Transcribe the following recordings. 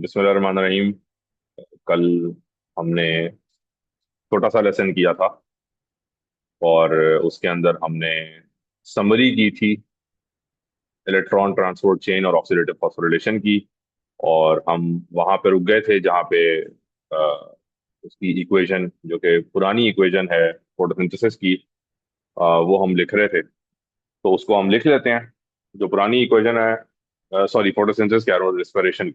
बिस्मिल्लाहिर्रहमानिर्रहीम। कल हमने छोटा सा लेसन किया था और उसके अंदर हमने समरी की थी इलेक्ट्रॉन ट्रांसपोर्ट चेन और ऑक्सीडेटिव फॉस्फोरिलेशन की। और हम वहां पे रुक गए थे जहाँ पे उसकी इक्वेशन जो कि पुरानी इक्वेशन है फोटोसिंथेसिस की, वो हम लिख रहे थे। तो उसको हम लिख लेते हैं। जो पुरानी इक्वेशन है, सॉरी फोटोसिंथेसिस कह रहा हूँ, रेस्पिरेशन।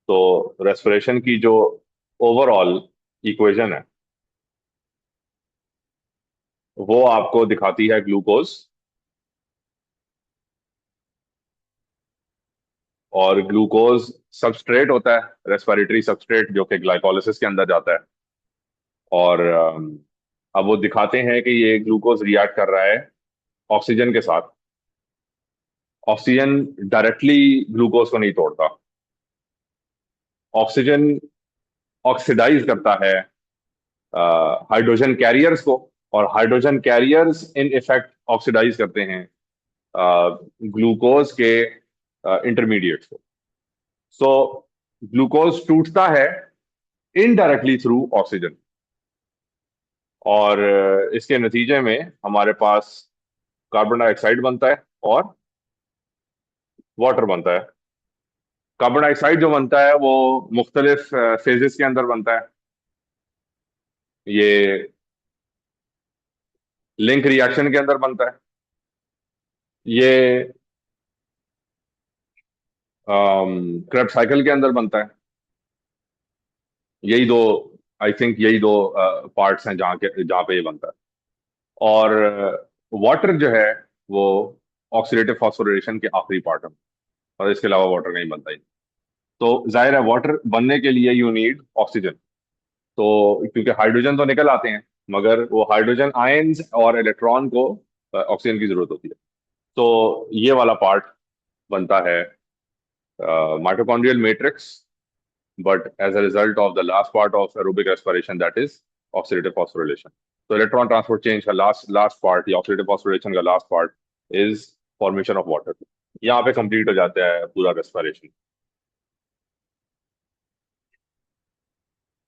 तो रेस्पिरेशन की जो ओवरऑल इक्वेशन है वो आपको दिखाती है ग्लूकोज। और ग्लूकोज सबस्ट्रेट होता है, रेस्पिरेटरी सबस्ट्रेट, जो कि ग्लाइकोलिसिस के अंदर जाता है। और अब वो दिखाते हैं कि ये ग्लूकोज रिएक्ट कर रहा है ऑक्सीजन के साथ। ऑक्सीजन डायरेक्टली ग्लूकोज को नहीं तोड़ता। ऑक्सीजन ऑक्सीडाइज करता है हाइड्रोजन कैरियर्स को। और hydrogen carriers in effect oxidise करते हैं ग्लूकोज के इंटरमीडिएट्स को। सो ग्लूकोज टूटता है इनडायरेक्टली थ्रू ऑक्सीजन। और इसके नतीजे में हमारे पास कार्बन डाइऑक्साइड बनता है और वाटर बनता है। कार्बन डाइऑक्साइड जो बनता है वो मुख्तलिफ फेजेस के अंदर बनता है। ये लिंक रिएक्शन के अंदर बनता है। ये क्रेब्स साइकिल के अंदर बनता है। यही दो, आई थिंक यही दो पार्ट्स हैं जहाँ पे ये बनता है। और वाटर जो है वो ऑक्सीडेटिव फॉस्फोरिलेशन के आखिरी पार्ट है। और इसके अलावा वाटर नहीं बनता ही। तो जाहिर है वाटर बनने के लिए यू नीड ऑक्सीजन। तो क्योंकि हाइड्रोजन तो निकल आते हैं, मगर वो हाइड्रोजन आयंस और इलेक्ट्रॉन को ऑक्सीजन की जरूरत होती है। तो ये वाला पार्ट बनता है mitochondrial matrix. But as a result of the last part of aerobic respiration, that is oxidative phosphorylation. तो इलेक्ट्रॉन ट्रांसपोर्ट चेंज का लास्ट लास्ट पार्ट या ऑक्सीडेटिव फॉस्फोरिलेशन का last part is formation of water. यहाँ पे complete हो जाता है पूरा रेस्पिरेशन,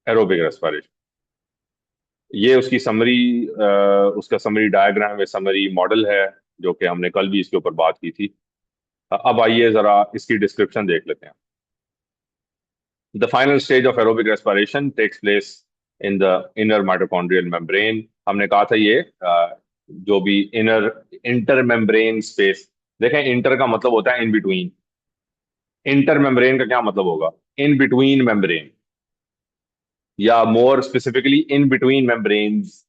एरोबिक रेस्पिरेशन। ये उसकी समरी, उसका समरी डायग्राम या समरी मॉडल है, जो कि हमने कल भी इसके ऊपर बात की थी। अब आइए जरा इसकी डिस्क्रिप्शन देख लेते हैं। The final stage of aerobic respiration takes place in the inner mitochondrial membrane. हमने कहा था ये जो भी इनर इंटर मेम्ब्रेन स्पेस, देखें इंटर का मतलब होता है इन बिटवीन। इंटर मेम्ब्रेन का क्या मतलब होगा? इन बिटवीन मेम्ब्रेन, या more specifically in between membranes.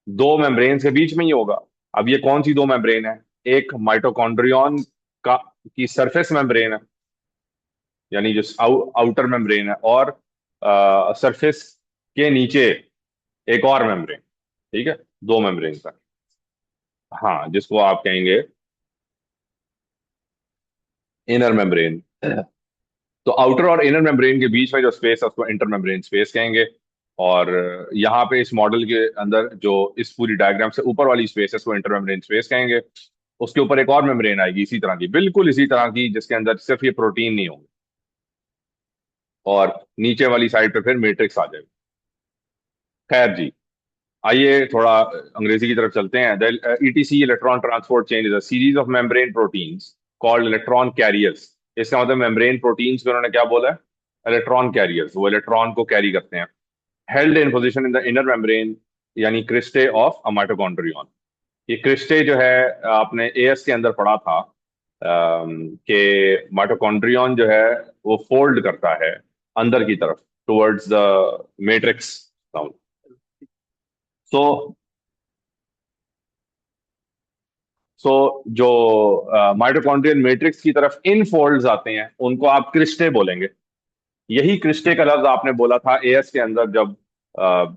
दो मेम्ब्रेन के बीच में ही होगा। अब ये कौन सी दो मेम्ब्रेन है? एक माइटोकॉन्ड्रियन का की सरफेस मेम्ब्रेन है, यानी जो आउटर मेम्ब्रेन है, और सरफेस के नीचे एक और मेम्ब्रेन। ठीक है, दो मेम्ब्रेन का। हाँ, जिसको आप कहेंगे इनर मेम्ब्रेन। तो आउटर और इनर मेम्ब्रेन के बीच में जो स्पेस है उसको इंटर मेम्ब्रेन स्पेस कहेंगे। और यहाँ पे इस मॉडल के अंदर जो इस पूरी डायग्राम से ऊपर वाली स्पेस है उसको इंटर मेम्ब्रेन स्पेस कहेंगे। उसके ऊपर एक और मेम्ब्रेन आएगी इसी तरह की, बिल्कुल इसी तरह की, जिसके अंदर सिर्फ ये प्रोटीन नहीं होंगे। और नीचे वाली साइड पे फिर मैट्रिक्स आ जाएगी। खैर जी, आइए थोड़ा अंग्रेजी की तरफ चलते हैं। The etc electron transport chain is a series of membrane proteins called electron carriers. इसका मतलब मेम्ब्रेन प्रोटीन्स को उन्होंने क्या बोला है? Electron carriers. वो इलेक्ट्रॉन को कैरी करते हैं। Held in position in the inner membrane, यानी क्रिस्टे ऑफ अ माइटोकॉन्ड्रियन। ये क्रिस्टे जो है, आपने एएस के अंदर पढ़ा था कि माइटोकॉन्ड्रियन जो है वो फोल्ड करता है अंदर की तरफ टुवर्ड्स द मैट्रिक्स। सो सो जो माइटोकॉन्ड्रियल मैट्रिक्स की तरफ इन फोल्ड्स आते हैं उनको आप क्रिस्टे बोलेंगे। यही क्रिस्टे का लफ्ज आपने बोला था एएस के अंदर, जब अ,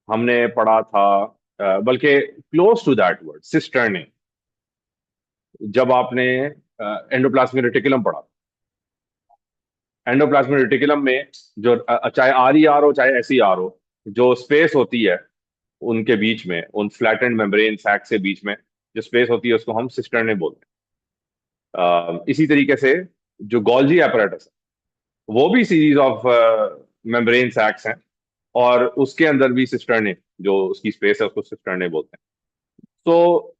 हमने पढ़ा था, बल्कि क्लोज टू दैट वर्ड सिस्टर्निंग, जब आपने एंडोप्लाज्मिक रेटिकुलम पढ़ा। एंडोप्लाज्मिक रेटिकुलम में जो चाहे आर ई आर हो चाहे एस ई आर हो, जो स्पेस होती है उनके बीच में, उन फ्लैटेंड मेम्ब्रेन सैक से बीच में जो स्पेस होती है उसको हम सिस्टर्ने बोलते हैं। इसी तरीके से जो गोल्जी एपरेटस है वो भी सीरीज ऑफ मेम्ब्रेन सैक्स हैं, और उसके अंदर भी सिस्टर्ने, जो उसकी स्पेस है उसको सिस्टर्ने बोलते हैं। तो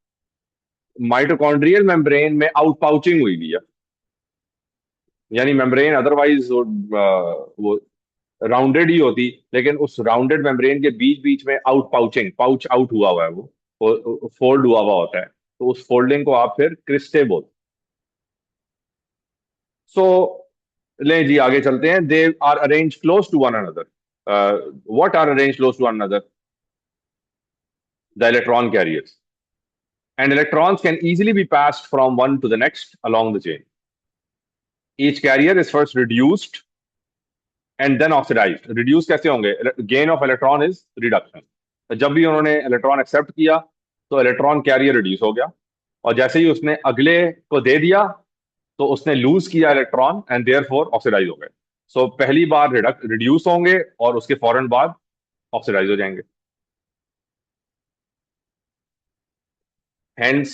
माइटोकॉन्ड्रियल मेम्ब्रेन में आउट पाउचिंग हुई भी है, यानी मेम्ब्रेन अदरवाइज वो राउंडेड ही होती, लेकिन उस राउंडेड मेम्ब्रेन के बीच बीच में आउट पाउचिंग, पाउच आउट हुआ हुआ है, वो फोल्ड हुआ हुआ होता है, तो उस फोल्डिंग को आप फिर क्रिस्टे बोलते। सो ले जी आगे चलते हैं। They are arranged close to one another. What are arranged close to one another? The electron carriers, and electrons can easily be passed from one to the next along the chain. Each carrier is first reduced and then oxidized. Reduce कैसे होंगे? Gain of electron is reduction. जब भी उन्होंने electron accept किया तो electron carrier reduce हो गया, और जैसे ही उसने अगले को दे दिया तो उसने लूज किया electron and therefore oxidise हो गए। सो पहली बार रिड्यूस होंगे और उसके फौरन बाद ऑक्सीडाइज हो जाएंगे। Hence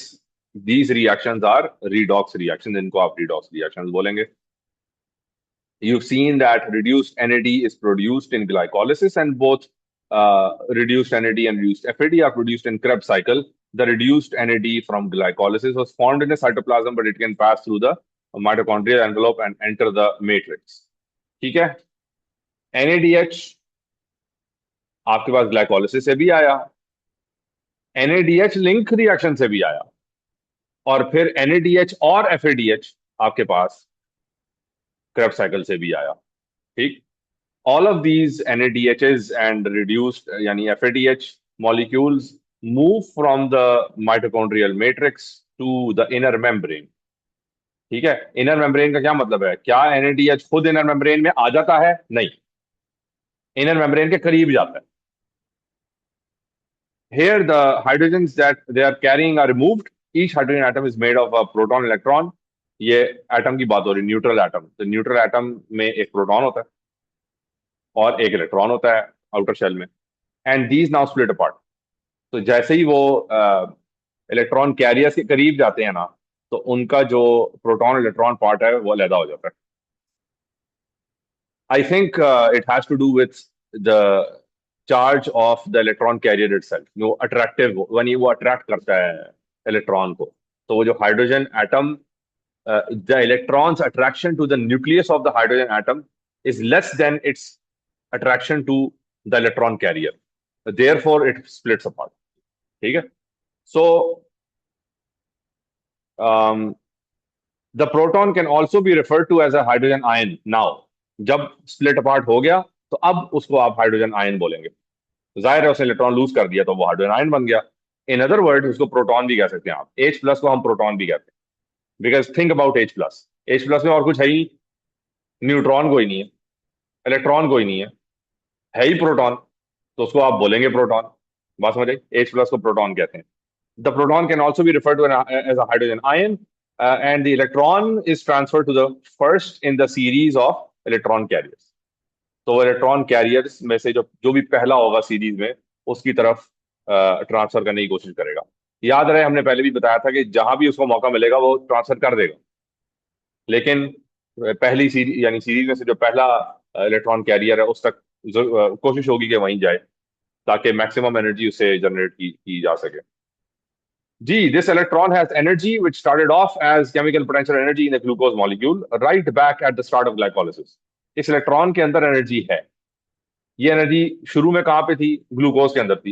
these reactions are redox reaction, इनको आप रीडॉक्स रिएक्शंस बोलेंगे। You've seen that reduced NAD is produced in glycolysis, and both reduced NAD and reduced FAD are produced in Krebs cycle. The reduced NAD from glycolysis was formed in the cytoplasm, but it can pass through the mitochondrial envelope and enter the matrix. ठीक है? NADH आपके पास glycolysis से भी आया, NADH link reaction से भी आया, और फिर NADH और FADH आपके पास क्रेब्स साइकिल से भी आया। ठीक, all of these NADHs and reduced yani FADH molecules move from the mitochondrial matrix to the inner membrane। ठीक है, इनर मेम्ब्रेन का क्या मतलब है? क्या NADH खुद इनर मेम्ब्रेन में आ जाता है? नहीं, इनर मेम्ब्रेन के करीब जाता है। Here the hydrogens that they are carrying are removed. Each hydrogen atom is made of a proton electron। ये एटम की बात हो रही, न्यूट्रल एटम। तो न्यूट्रल एटम में एक प्रोटॉन होता है और एक इलेक्ट्रॉन होता है आउटर शेल में, and these now split apart. तो जैसे ही वो इलेक्ट्रॉन कैरियर्स के करीब जाते हैं ना, तो उनका जो प्रोटॉन इलेक्ट्रॉन पार्ट है वो अलग हो जाता है। I think it has to do with the charge of the electron carrier itself, वो अट्रैक्टिव, यानी वो अट्रैक्ट करता है इलेक्ट्रॉन को। तो वो जो hydrogen atom, the electrons attraction to the nucleus of the hydrogen atom is less than its attraction to the electron carrier, therefore it splits apart। ठीक है, so the proton can also be referred to as a hydrogen ion। now जब split apart हो गया तो अब उसको आप hydrogen ion बोलेंगे। जाहिर है उसने इलेक्ट्रॉन लूज कर दिया तो वो हाइड्रोजन आयन बन गया। इन अदर वर्ड उसको प्रोटॉन भी कह सकते हैं आप। H प्लस को हम प्रोटॉन भी कहते हैं, because think about H plus. H plus में और कुछ है ही, न्यूट्रॉन कोई नहीं है, इलेक्ट्रॉन कोई नहीं है ही प्रोटॉन, तो उसको आप बोलेंगे प्रोटॉन। बात समझ आई? H प्लस को प्रोटॉन कहते हैं। The proton can also be referred to as a hydrogen ion, and the electron is transfer to the first in the series of electron carriers. तो इलेक्ट्रॉन कैरियर्स में से जो जो भी पहला होगा सीरीज में, उसकी तरफ ट्रांसफर करने की कोशिश करेगा। याद रहे हमने पहले भी बताया था कि जहां भी उसको मौका मिलेगा वो ट्रांसफर कर देगा, लेकिन पहली सीरीज यानी सीरीज में से जो पहला इलेक्ट्रॉन कैरियर है उस तक कोशिश होगी कि वहीं जाए, ताकि मैक्सिमम एनर्जी उसे जनरेट की जा सके। जी, this electron has energy which started off as chemical potential energy in the glucose molecule right back at the start of glycolysis। इस इलेक्ट्रॉन के अंदर एनर्जी है। ये एनर्जी शुरू में कहाँ पे थी? ग्लूकोज के अंदर थी।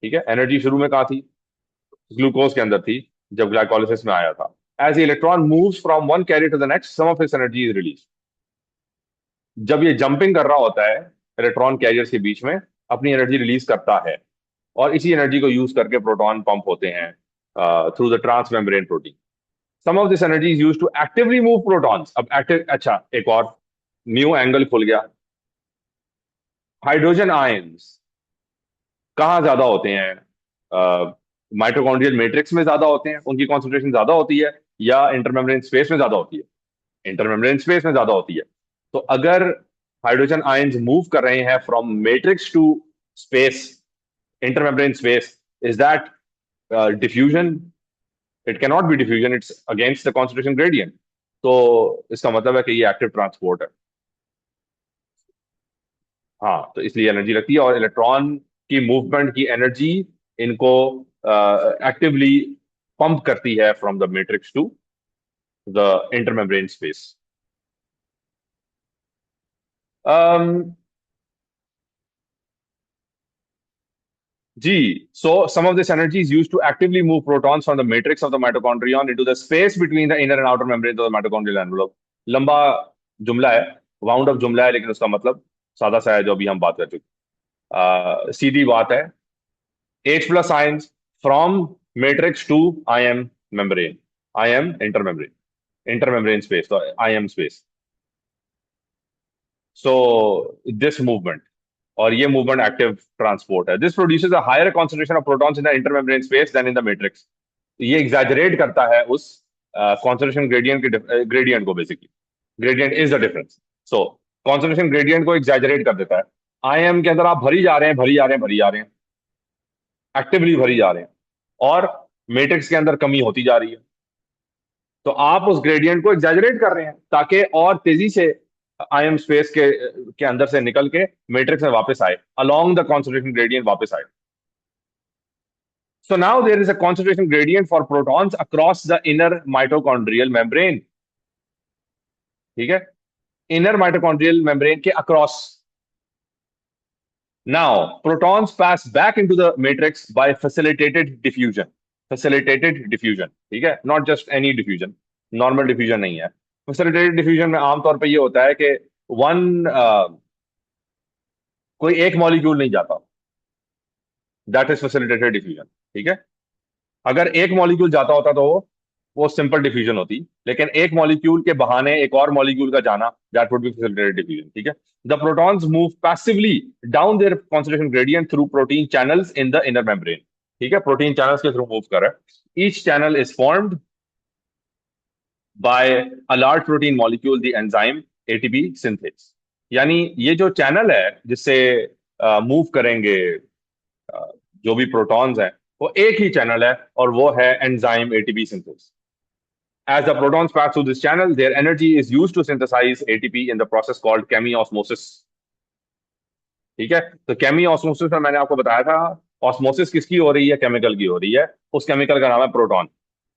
ठीक है, एनर्जी शुरू में कहाँ थी? ग्लूकोज के अंदर थी जब ग्लाइकोलिसिस में आया था। As electron moves from one carrier to the next, some of its energy is release. जब ये जंपिंग कर रहा होता है इलेक्ट्रॉन कैरियर्स के बीच में, अपनी एनर्जी रिलीज करता है, और इसी एनर्जी को यूज करके प्रोटॉन पंप होते हैं through the trans membrane protein. Some of this energy is used to actively move protons. अब एक्टिव, अच्छा एक और न्यू एंगल खुल गया। हाइड्रोजन आयंस कहाँ ज्यादा होते हैं? माइटोकॉन्ड्रियल मैट्रिक्स में ज्यादा होते हैं, उनकी कॉन्सेंट्रेशन ज्यादा होती है, या इंटरमेम्ब्रेन स्पेस में ज्यादा होती है? इंटरमेम्ब्रेन स्पेस में ज्यादा होती है। तो अगर हाइड्रोजन आयंस मूव कर रहे हैं from matrix to space, intermembrane space, is that diffusion? It can not be diffusion, it's against the concentration gradient. तो इसका मतलब है कि ये एक्टिव ट्रांसपोर्ट है। हाँ, तो इसलिए एनर्जी लगती है, और इलेक्ट्रॉन की मूवमेंट की एनर्जी इनको एक्टिवली पंप करती है from the matrix to the intermembrane space. G. So some of this energy is used to actively move protons from the matrix of the mitochondrion into the space between the inner and outer membranes of the mitochondrial envelope. लंबा जुमला है, wound up जुमला है, लेकिन उसका मतलब सादा सा है जो अभी हम बात कर चुके। सीधी बात है, H plus ions from matrix to IM membrane, IM intermembrane, intermembrane space, so IM space. So this movement, और ये मूवमेंट एक्टिव ट्रांसपोर्ट है। This produces a higher concentration of protons in the intermembrane space than in the matrix. ये exaggerate करता है उस concentration gradient के gradient को, basically gradient is the difference. So concentration gradient को एग्जैजरेट कर देता है। आईएम के अंदर आप भरी जा रहे हैं, भरी जा रहे हैं, भरी जा रहे हैं, एक्टिवली भरी जा रहे हैं, और मैट्रिक्स के अंदर कमी होती जा रही है। तो आप उस ग्रेडियंट को एग्जैजरेट कर रहे हैं ताकि और तेजी से आईएम स्पेस के अंदर से निकल के मैट्रिक्स में वापस आए, अलोंग द कॉन्सेंट्रेशन ग्रेडियंट वापस आए। So now there is a concentration gradient for protons across the inner mitochondrial membrane. ठीक है, inner mitochondrial membrane के across. Now protons pass back into the matrix by facilitated diffusion. Facilitated diffusion, ठीक है, not just any diffusion, normal diffusion नहीं है। facilitated diffusion में आमतौर पे ये होता है कि वन कोई एक मॉलिक्यूल नहीं जाता, दैट इज फैसिलिटेटेड डिफ्यूजन। ठीक है, अगर एक मॉलिक्यूल जाता होता तो वो सिंपल डिफ्यूजन होती, लेकिन एक मॉलिक्यूल के बहाने एक और मॉलिक्यूल का जाना, that would be facilitated diffusion. ठीक है, the protons move passively down their concentration gradient through protein channels in the inner membrane. ठीक है, प्रोटीन चैनल्स के थ्रू मूव कर रहा है। Each channel is formed by a large protein molecule, the enzyme ATP synthase. यानी ये जो channel है जिससे मूव करेंगे जो भी प्रोटॉन्स हैं, वो एक ही चैनल है, और वो है enzyme ATP synthase. As the protons pass through this channel, their energy is used to synthesize ATP in the process called chemiosmosis. ठीक है, तो chemiosmosis में मैंने आपको बताया था, ऑस्मोसिस किसकी हो रही है, केमिकल की हो रही है। उस केमिकल का नाम है प्रोटॉन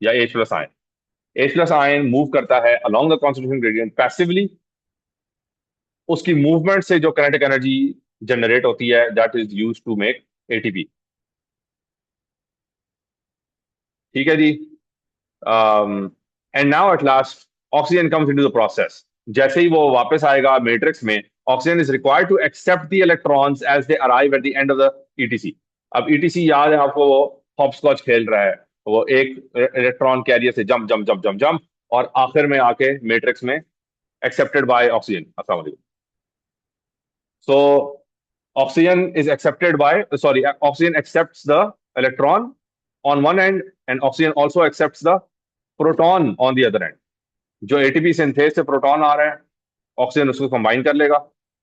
या H plus ion. H plus ion move करता है along the concentration gradient passively। उसकी मूवमेंट से जो kinetic एनर्जी जनरेट होती है, that is use to make ATP. ठीक है जी। And now at last oxygen comes into the process. जैसे ही वो वापस आएगा मैट्रिक्स में, oxygen is required to accept the electrons as they arrive at the end of the ETC. अब ईटीसी याद है आपको, वो हॉपस्कॉच खेल रहा है, वो एक इलेक्ट्रॉन कैरियर से jump jump jump jump jump, और आखिर में आके मैट्रिक्स में एक्सेप्टेड बाय ऑक्सीजन। अस्सलाम वालेकुम। So oxygen is accepted by, sorry, oxygen accepts the electron on one end, and oxygen also accepts the proton on the other end। जो ATP synthase से proton आ रहा है, ऑक्सीजन उसको combine कर लेगा,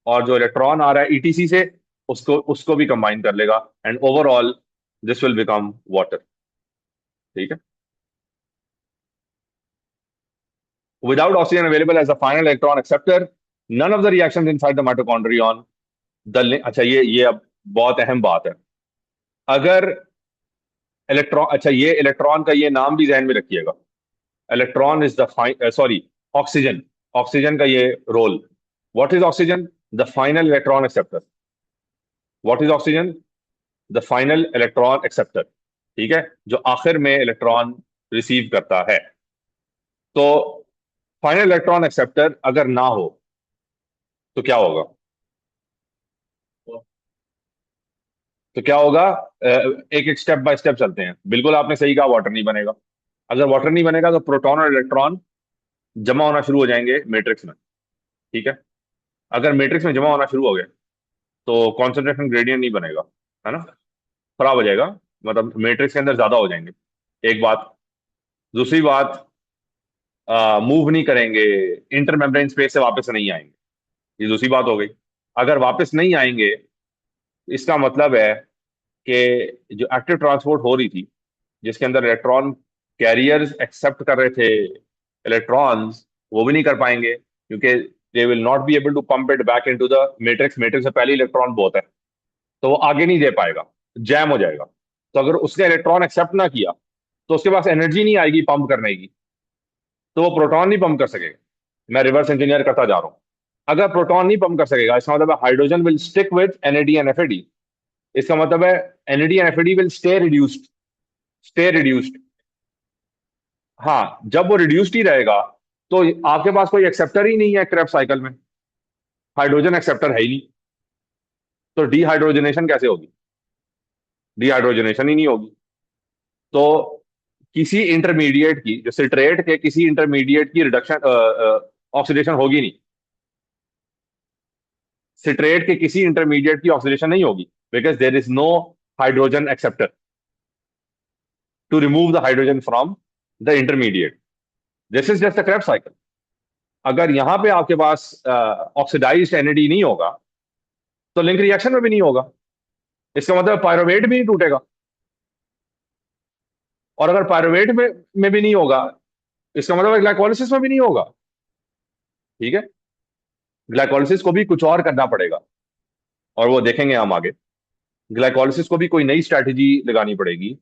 और जो इलेक्ट्रॉन आ रहा है ईटीसी से, उसको उसको भी कंबाइन कर लेगा, and overall this will become water. ठीक है, without oxygen available as a final electron acceptor, none of the reactions inside the mitochondrion the, अच्छा ये अब बहुत अहम बात है। अगर इलेक्ट्रॉन, अच्छा ये इलेक्ट्रॉन का ये नाम भी जहन में रखिएगा, electron is the sorry, oxygen, oxygen का ये role. What is oxygen? The final electron acceptor. What is oxygen? The final electron acceptor. ठीक है, जो आखिर में इलेक्ट्रॉन रिसीव करता है। तो फाइनल इलेक्ट्रॉन एक्सेप्टर अगर ना हो तो क्या होगा? तो क्या होगा? एक एक स्टेप बाय स्टेप चलते हैं। बिल्कुल आपने सही कहा, वाटर नहीं बनेगा। अगर वाटर नहीं बनेगा तो प्रोटॉन और इलेक्ट्रॉन जमा होना शुरू हो जाएंगे मैट्रिक्स में। ठीक है, अगर मैट्रिक्स में जमा होना शुरू हो गए तो कॉन्सेंट्रेशन ग्रेडियंट नहीं बनेगा, है ना, खराब हो जाएगा, मतलब मैट्रिक्स के अंदर ज्यादा हो जाएंगे। एक बात। दूसरी बात, मूव नहीं करेंगे, इंटर मेम्ब्रेन स्पेस से वापस नहीं आएंगे। ये दूसरी बात हो गई। अगर वापस नहीं आएंगे, इसका मतलब है कि जो एक्टिव ट्रांसपोर्ट हो रही थी, जिसके अंदर इलेक्ट्रॉन कैरियर्स एक्सेप्ट कर रहे थे इलेक्ट्रॉन्स, वो भी नहीं कर पाएंगे, क्योंकि they will not be able to pump it back into the matrix. Matrix से पहले इलेक्ट्रॉन बहुत है, तो वो आगे नहीं दे पाएगा, जैम हो जाएगा। तो अगर उसने इलेक्ट्रॉन एक्सेप्ट ना किया, तो उसके पास एनर्जी नहीं आएगी पंप करने की, तो वो प्रोटॉन नहीं पंप कर सकेगा। मैं रिवर्स इंजीनियर करता जा रहा हूँ। अगर प्रोटॉन नहीं पंप कर सकेगा, इसका मतलब है hydrogen will stick with NAD and FAD. इसका मतलब है NAD and FAD will stay reduced, stay reduced. हाँ, जब वो रिड्यूस्ड ही रहेगा, तो आपके पास कोई एक्सेप्टर ही नहीं है क्रेब्स साइकिल में, हाइड्रोजन एक्सेप्टर है ही नहीं, तो डीहाइड्रोजनेशन कैसे होगी? डीहाइड्रोजनेशन ही नहीं होगी। तो किसी इंटरमीडिएट की, जो सिट्रेट के किसी इंटरमीडिएट की रिडक्शन, ऑक्सीडेशन होगी नहीं। सिट्रेट के किसी इंटरमीडिएट की ऑक्सीडेशन नहीं होगी, because there is no hydrogen acceptor to remove the hydrogen from the intermediate. This is just a Krebs cycle. अगर यहां पे आपके पास ऑक्सीडाइज्ड एनएडी नहीं होगा, तो लिंक रिएक्शन में भी नहीं होगा। इसका मतलब पायरोवेट भी नहीं टूटेगा। और अगर पायरोवेट में भी नहीं होगा, इसका मतलब ग्लाइकोलिसिस में भी नहीं होगा। ठीक है, ग्लाइकोलिसिस को भी कुछ और करना पड़ेगा, और वो देखेंगे हम आगे। ग्लाइकोलिसिस को भी कोई नई स्ट्रैटेजी लगानी पड़ेगी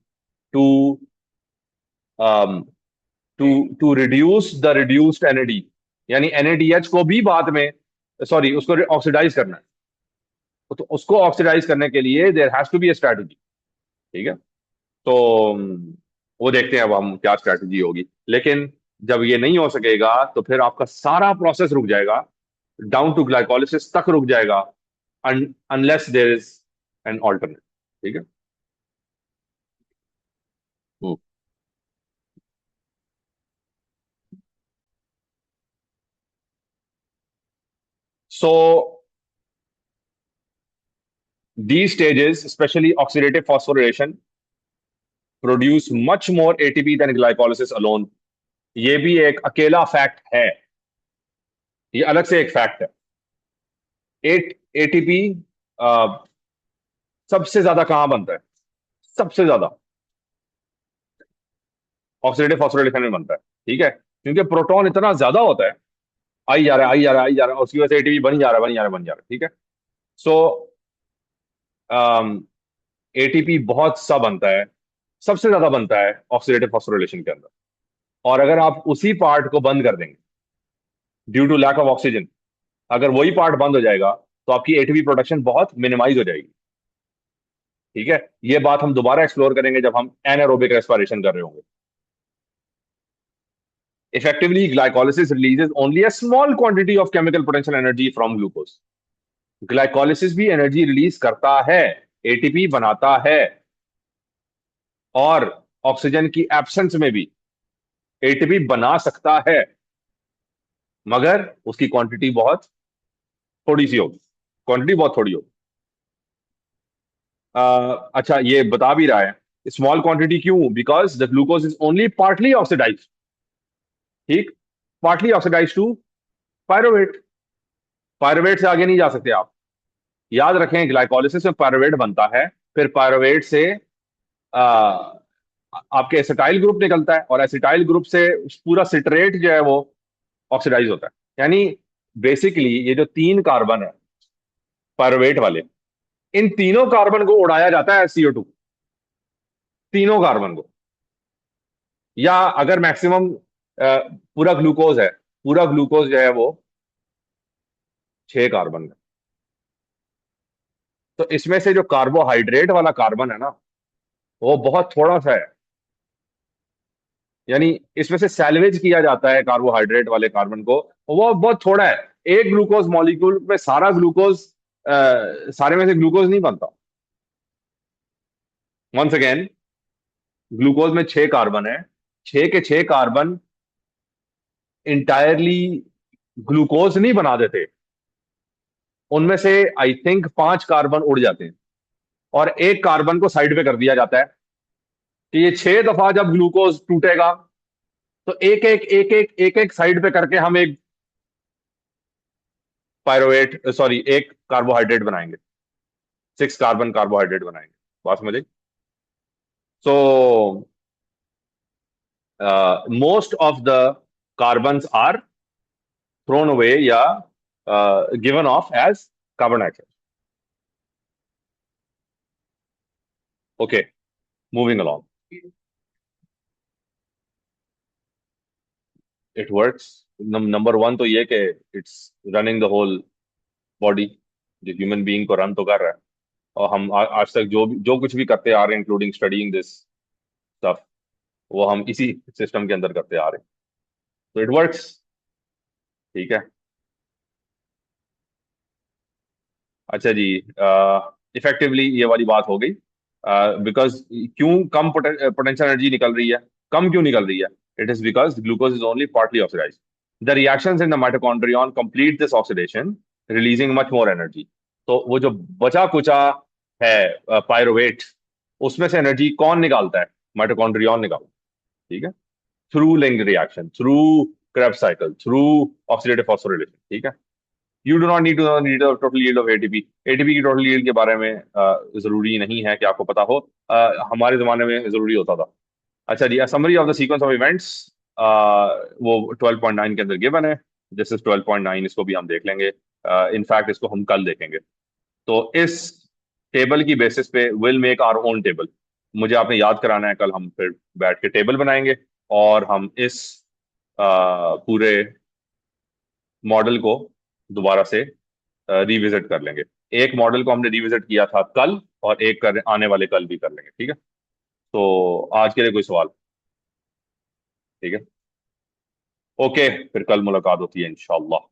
to to to reduce the reduced NAD, यानी एनएडीएच को भी बाद में, सॉरी, उसको ऑक्सीडाइज करना है। तो उसको ऑक्सीडाइज करने के लिए there has to be a strategy. ठीक है, तो वो देखते हैं अब हम क्या स्ट्रैटेजी होगी। लेकिन जब ये नहीं हो सकेगा, तो फिर आपका सारा प्रोसेस रुक जाएगा, डाउन टू ग्लाइकोलिसिस तक रुक जाएगा, unless there is an alternate. ठीक है। सो these stages, especially oxidative phosphorylation, produce much more ATP than glycolysis alone. ये भी एक अकेला फैक्ट है, ये अलग से एक फैक्ट है। एट एटीपी सबसे ज्यादा कहां बनता है? सबसे ज्यादा ऑक्सीडेटिव फॉस्फोरिलेशन में बनता है। ठीक है, क्योंकि प्रोटॉन इतना ज्यादा होता है, आई जा रहा है, आई जा रहा है, आई जा रहा है, उसकी वजह से एटीपी बन जा रहा है, बन जा रहा है, बन जा रहा है। ठीक है। सो एटीपी बहुत सा बनता है, सबसे ज्यादा बनता है ऑक्सीडेटिव फॉस्फोरिलेशन के अंदर। और अगर आप उसी पार्ट को बंद कर देंगे due to lack of oxygen, अगर वही पार्ट बंद हो जाएगा, तो आपकी एटीपी प्रोडक्शन बहुत मिनिमाइज हो जाएगी। ठीक है, ये बात हम दोबारा एक्सप्लोर करेंगे जब हम एनारोबिक रेस्पिरेशन कर रहे होंगे। Effectively glycolysis releases only a small quantity of chemical potential energy from glucose. Glycolysis भी एनर्जी रिलीज करता है, एटीपी बनाता है, और ऑक्सीजन की एब्सेंस में भी एटीपी बना सकता है, मगर उसकी क्वांटिटी बहुत थोड़ी सी होगी, क्वांटिटी बहुत थोड़ी होगी। अच्छा, ये बता भी रहा है स्मॉल क्वांटिटी क्यों? Because the glucose is only partly oxidise. ठीक, partly oxidise to pyruvate. Pyruvate से आगे नहीं जा सकते आप। याद रखें, ग्लाइकोलिसिस में पायरोवेट बनता है, फिर पायरोवेट से आ, आपके एसिटाइल ग्रुप निकलता है, और एसिटाइल ग्रुप से पूरा सिट्रेट जो है वो ऑक्सीडाइज होता है। यानी बेसिकली ये जो तीन कार्बन है पायरोवेट वाले, इन तीनों कार्बन को उड़ाया जाता है CO2, तीनों कार्बन को। या अगर मैक्सिमम पूरा ग्लूकोज है, पूरा ग्लूकोज जो है वो 6 कार्बन है, तो इसमें से जो कार्बोहाइड्रेट वाला कार्बन है ना, वो बहुत थोड़ा सा है। यानी इसमें से सैल्वेज किया जाता है कार्बोहाइड्रेट वाले कार्बन को, वो बहुत थोड़ा है। एक ग्लूकोज मॉलिक्यूल में सारा ग्लूकोज, सारे में से ग्लूकोज नहीं बनता। वंस अगेन, ग्लूकोज में 6 कार्बन है, 6 के 6 कार्बन इंटायरली ग्लूकोज नहीं बना देते। उनमें से आई थिंक 5 कार्बन उड़ जाते हैं, और एक कार्बन को साइड पे कर दिया जाता है कि ये 6 दफा जब ग्लूकोज टूटेगा, तो एक एक साइड पे करके हम एक पायरोवेट, सॉरी, एक कार्बोहाइड्रेट बनाएंगे, 6 कार्बन कार्बोहाइड्रेट बनाएंगे। बात समझे? So most of the carbons are thrown away या given off as carbon dioxide. Okay, moving along. It works. Number one तो ये कि it's running the whole body. जो ह्यूमन बीइंग को रन तो कर रहा है. और हम आज तक जो कुछ भी करते आ रहे हैं इंक्लूडिंग स्टडीइंग दिस स्टफ, वो हम इसी सिस्टम के अंदर करते आ रहे हैं. तो इट वर्क्स. ठीक है. अच्छा जी. इफेक्टिवली ये वाली बात हो गई. बिकॉज क्यों कम पोटेंशियल एनर्जी निकल रही है, कम क्यों निकल रही है? It is because glucose is only partly oxidize. The reactions in the mitochondrion complete this oxidation, releasing much more energy. तो वो जो बचा कुचा है पायरोवेट, उसमें से एनर्जी कौन निकालता है? माइटोकॉन्ड्रियन निकालता है. ठीक है. Through link reaction, through Krebs cycle, through oxidative phosphorylation. ठीक है. You do not need to need total yield of ATP. ATP की टोटल यील्ड के बारे में जरूरी नहीं है कि आपको पता हो. हमारे जमाने में जरूरी होता था. अच्छा जी. Summary of the sequence of events वो 12.9 के अंदर गिवन है. This is 12.9. इसको भी हम देख लेंगे. इनफैक्ट इसको हम कल देखेंगे. तो इस टेबल की बेसिस पे will make our own table. मुझे आपने याद कराना है. कल हम फिर बैठ के टेबल बनाएंगे और हम इस पूरे मॉडल को दोबारा से रिविजिट कर लेंगे. एक मॉडल को हमने रिविजिट किया था कल, और एक कर आने वाले कल भी कर लेंगे. ठीक है. तो आज के लिए कोई सवाल? ठीक है. ओके, फिर कल मुलाकात होती है इंशाल्लाह.